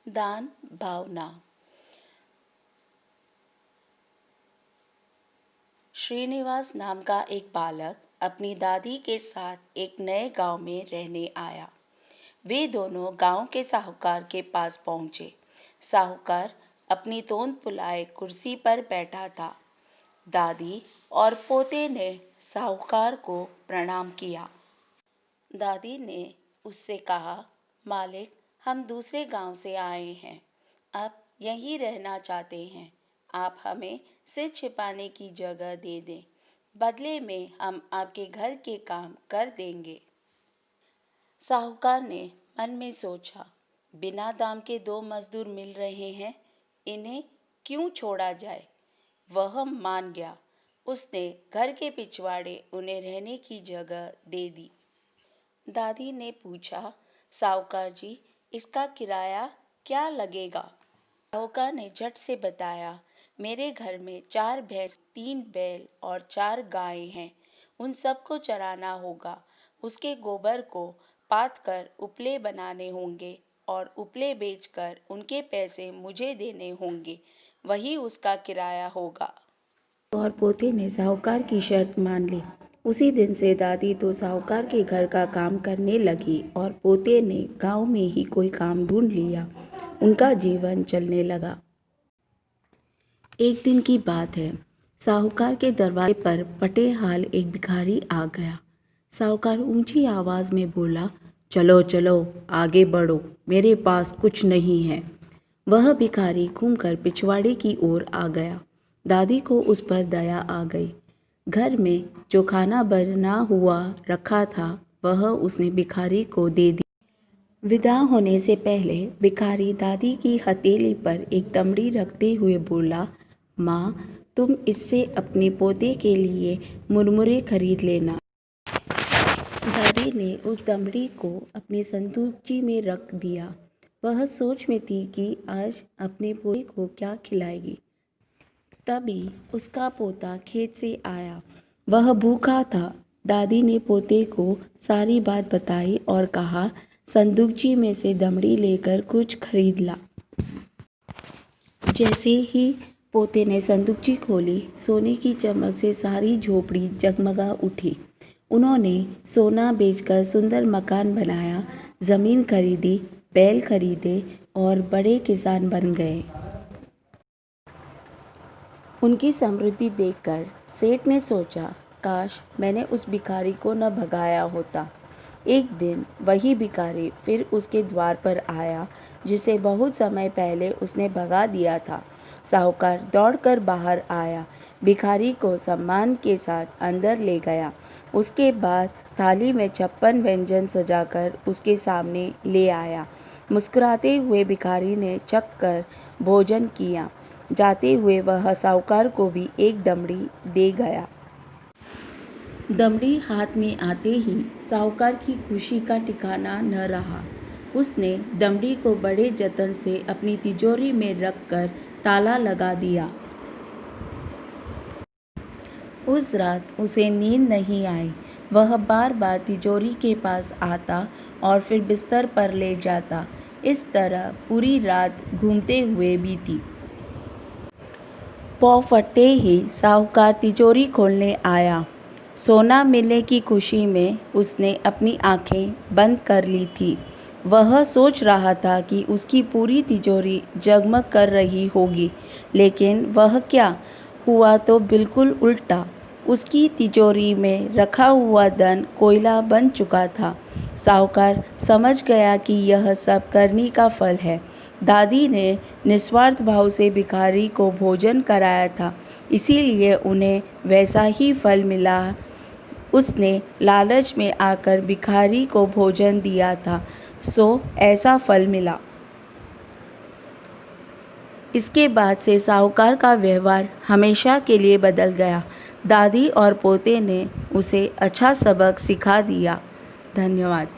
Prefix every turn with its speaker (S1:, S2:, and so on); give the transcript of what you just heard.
S1: दान भावना। श्रीनिवास नाम का एक बालक अपनी दादी के साथ एक नए गांव में रहने आया। वे दोनों गांव के साहूकार के पास पहुंचे। साहूकार अपनी तोंद फुलाए कुर्सी पर बैठा था। दादी और पोते ने साहूकार को प्रणाम किया। दादी ने उससे कहा, मालिक, हम दूसरे गांव से आए हैं, अब यहीं रहना चाहते हैं। आप हमें सिर छिपाने की जगह दे दें, बदले में हम आपके घर के काम कर देंगे। साहूकार ने मन में सोचा, बिना दाम के 2 मजदूर मिल रहे हैं, इन्हें क्यों छोड़ा जाए। वह मान गया। उसने घर के पिछवाड़े उन्हें रहने की जगह दे दी। दादी ने पूछा, साहूकार जी, इसका किराया क्या लगेगा। साहूकार ने झट से बताया, मेरे घर में 4 भैंस, 3 बैल और 4 गायें हैं। उन सबको चराना होगा। उसके गोबर को पाथ कर उपले बनाने होंगे और उपले बेचकर उनके पैसे मुझे देने होंगे। वही उसका किराया होगा।
S2: और पोते ने साहूकार की शर्त मान ली। उसी दिन से दादी तो साहूकार के घर का काम करने लगी और पोते ने गांव में ही कोई काम ढूंढ लिया। उनका जीवन चलने लगा। एक दिन की बात है, साहूकार के दरवाजे पर पटे हाल एक भिखारी आ गया। साहूकार ऊंची आवाज में बोला, चलो चलो, आगे बढ़ो, मेरे पास कुछ नहीं है। वह भिखारी घूमकर पिछवाड़े की ओर आ गया। दादी को उस पर दया आ गई। घर में जो खाना बना हुआ रखा था वह उसने भिखारी को दे दी। विदा होने से पहले भिखारी दादी की हथेली पर एक दमड़ी रखते हुए बोला, माँ, तुम इससे अपने पोते के लिए मुरमुरे खरीद लेना। दादी ने उस दमड़ी को अपनी संदूकची में रख दिया। वह सोच में थी कि आज अपने पोते को क्या खिलाएगी। तभी उसका पोता खेत से आया। वह भूखा था। दादी ने पोते को सारी बात बताई और कहा, संदूकची में से दमड़ी लेकर कुछ खरीद ला। जैसे ही पोते ने संदूकची खोली, सोने की चमक से सारी झोपड़ी जगमगा उठी। उन्होंने सोना बेचकर सुंदर मकान बनाया, जमीन खरीदी, बैल खरीदे और बड़े किसान बन गए। उनकी समृद्धि देखकर सेठ ने सोचा, काश मैंने उस भिखारी को न भगाया होता। एक दिन वही भिखारी फिर उसके द्वार पर आया, जिसे बहुत समय पहले उसने भगा दिया था। साहूकार दौड़कर बाहर आया, भिखारी को सम्मान के साथ अंदर ले गया। उसके बाद थाली में 56 व्यंजन सजाकर उसके सामने ले आया। मुस्कुराते हुए भिखारी ने चख कर भोजन किया। जाते हुए वह साहूकार को भी एक दमड़ी दे गया। दमड़ी हाथ में आते ही साहूकार की खुशी का ठिकाना न रहा। उसने दमड़ी को बड़े जतन से अपनी तिजोरी में रखकर ताला लगा दिया। उस रात उसे नींद नहीं आई। वह बार बार तिजोरी के पास आता और फिर बिस्तर पर लेट जाता। इस तरह पूरी रात घूमते हुए बीती। पौ फटते ही साहूकार तिजोरी खोलने आया। सोना मिलने की खुशी में उसने अपनी आंखें बंद कर ली थी। वह सोच रहा था कि उसकी पूरी तिजोरी जगमग कर रही होगी, लेकिन वह क्या हुआ तो बिल्कुल उल्टा। उसकी तिजोरी में रखा हुआ धन कोयला बन चुका था। साहूकार समझ गया कि यह सब करनी का फल है। दादी ने निस्वार्थ भाव से भिखारी को भोजन कराया था, इसीलिए उन्हें वैसा ही फल मिला। उसने लालच में आकर भिखारी को भोजन दिया था, सो ऐसा फल मिला। इसके बाद से साहूकार का व्यवहार हमेशा के लिए बदल गया। दादी और पोते ने उसे अच्छा सबक सिखा दिया। धन्यवाद।